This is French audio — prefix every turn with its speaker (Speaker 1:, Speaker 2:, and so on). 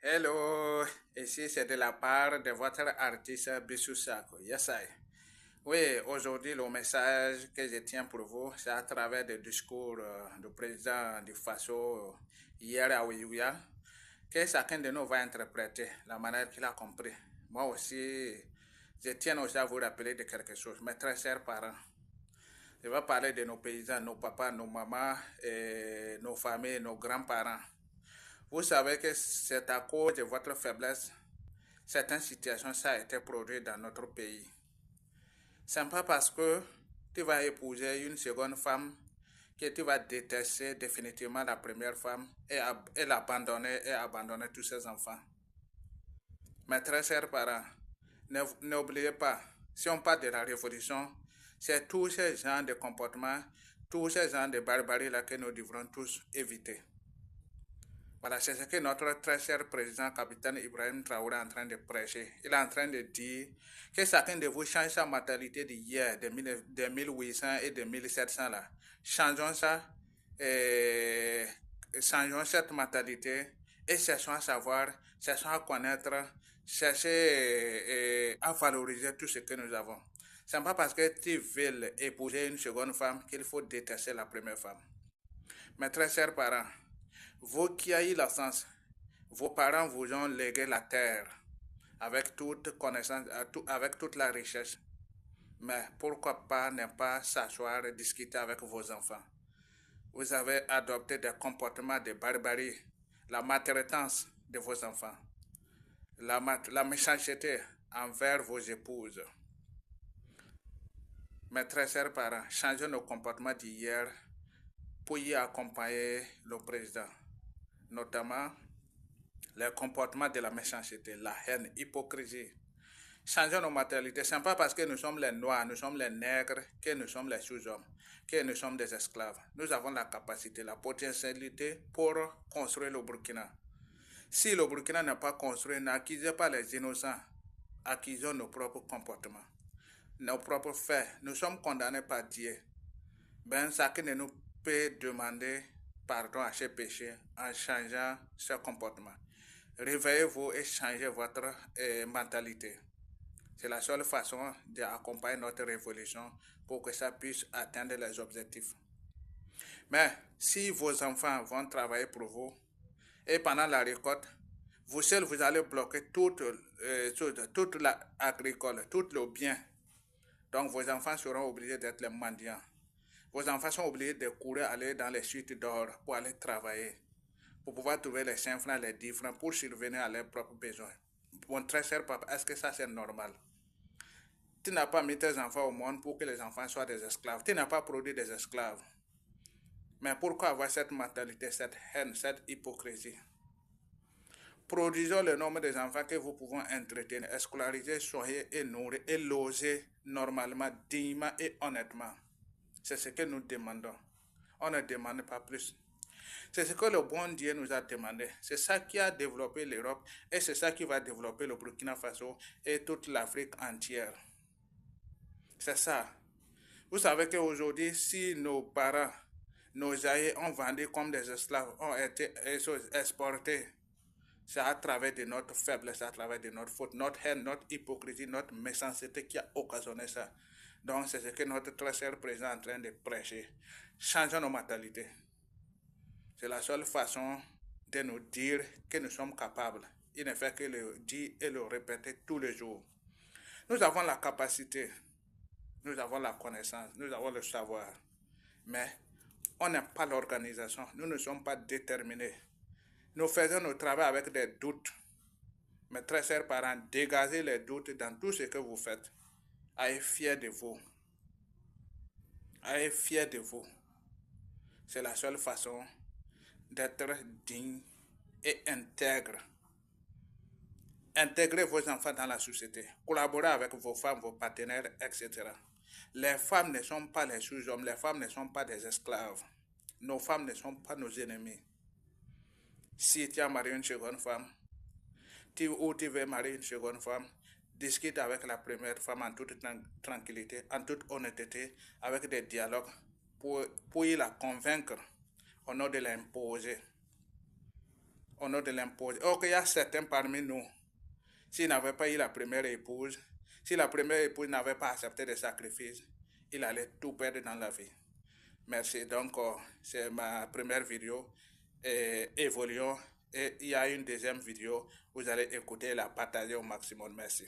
Speaker 1: Hello, ici c'est de la part de votre artiste Bissou Sako. Yes, I. Oui, aujourd'hui, le message que je tiens pour vous, c'est à travers le discours du président du FASO hier à Ouiouia, que chacun de nous va interpréter la manière qu'il a compris. Moi aussi, je tiens aussi à vous rappeler de quelque chose. Mes très chers parents, je vais parler de nos paysans, nos papas, nos mamans, et nos familles, nos grands-parents. Vous savez que c'est à cause de votre faiblesse, certaines situations, ça a été produit dans notre pays. C'est pas parce que tu vas épouser une seconde femme que tu vas détester définitivement la première femme et l'abandonner et abandonner tous ses enfants. Mes très chers parents, n'oubliez pas, si on parle de la révolution, c'est tous ces genres de comportements, tous ces genres de barbarie-là que nous devrons tous éviter. Voilà, c'est ce que notre très cher président, capitaine Ibrahim Traoré, est en train de prêcher. Il est en train de dire que chacun de vous change sa mentalité d'hier, de 1800 et de 1700 là. Changeons ça, et changeons cette mentalité et cherchons à savoir, cherchons à connaître, chercher à valoriser tout ce que nous avons. Ce n'est pas parce que tu veux épouser une seconde femme qu'il faut détester la première femme. Mes très chers parents, vous qui avez eu la chance, vos parents vous ont légué la terre avec toute connaissance, avec toute la richesse. Mais pourquoi pas ne pas s'asseoir et discuter avec vos enfants? Vous avez adopté des comportements de barbarie, la maltraitance de vos enfants, la méchanceté envers vos épouses. Mes très chers parents, changez nos comportements d'hier pour y accompagner le président, notamment les comportements de la méchanceté, la haine, l'hypocrisie. Changeons nos mentalités. Ce n'est pas parce que nous sommes les noirs, nous sommes les nègres, que nous sommes les sous-hommes, que nous sommes des esclaves. Nous avons la capacité, la potentialité pour construire le Burkina. Si le Burkina n'est pas construit, n'accusez pas les innocents, accusons nos propres comportements, nos propres faits. Nous sommes condamnés par Dieu. Ben, chacun de nous peut demander pardon à ses péchés en changeant ses comportements. Réveillez-vous et changez votre mentalité. C'est la seule façon d'accompagner notre révolution pour que ça puisse atteindre les objectifs. Mais si vos enfants vont travailler pour vous et pendant la récolte, vous seuls, vous allez bloquer toute l'agricole, tout le bien. Donc vos enfants seront obligés d'être les mendiants. Vos enfants sont obligés de courir, aller dans les chutes d'or pour aller travailler, pour pouvoir trouver les 5 francs, les 10 francs pour survenir à leurs propres besoins. Mon très cher papa, est-ce que ça c'est normal? Tu n'as pas mis tes enfants au monde pour que les enfants soient des esclaves. Tu n'as pas produit des esclaves. Mais pourquoi avoir cette mentalité, cette haine, cette hypocrisie? Produisons le nombre des enfants que vous pouvons entretenir, scolariser, soigner et nourrir et loger normalement, dignement et honnêtement. C'est ce que nous demandons. On ne demande pas plus. C'est ce que le bon Dieu nous a demandé. C'est ça qui a développé l'Europe et c'est ça qui va développer le Burkina Faso et toute l'Afrique entière. C'est ça. Vous savez qu'aujourd'hui, si nos parents, nos aïeux ont vendu comme des esclaves, ont été exportés, c'est à travers de notre faiblesse, à travers de notre faute, notre haine, notre hypocrisie, notre méchanceté qui a occasionné ça. Donc c'est ce que notre très cher président est en train de prêcher. Changeons nos mentalités. C'est la seule façon de nous dire que nous sommes capables. Il ne fait que le dire et le répéter tous les jours. Nous avons la capacité, nous avons la connaissance, nous avons le savoir. Mais on n'a pas l'organisation, nous ne sommes pas déterminés. Nous faisons notre travail avec des doutes. Mes très chers parents, dégagez les doutes dans tout ce que vous faites. Ayez fiers de vous. Ayez fiers de vous. C'est la seule façon d'être digne et intègre. Intégrez vos enfants dans la société. Collaborez avec vos femmes, vos partenaires, etc. Les femmes ne sont pas les sous-hommes. Les femmes ne sont pas des esclaves. Nos femmes ne sont pas nos ennemis. Si tu as marié une seconde femme, ou tu veux marier une seconde femme, discute avec la première femme en toute tranquillité, en toute honnêteté, avec des dialogues pour y la convaincre au nom de l'imposer. au nom de l'imposé. Or qu'il y a certains parmi nous, s'il n'avait pas eu la première épouse, si la première épouse n'avait pas accepté des sacrifices, il allait tout perdre dans la vie. Merci. Donc, c'est ma première vidéo. Évoluons. Et il y a une deuxième vidéo. Vous allez écouter et la partager au maximum. Merci.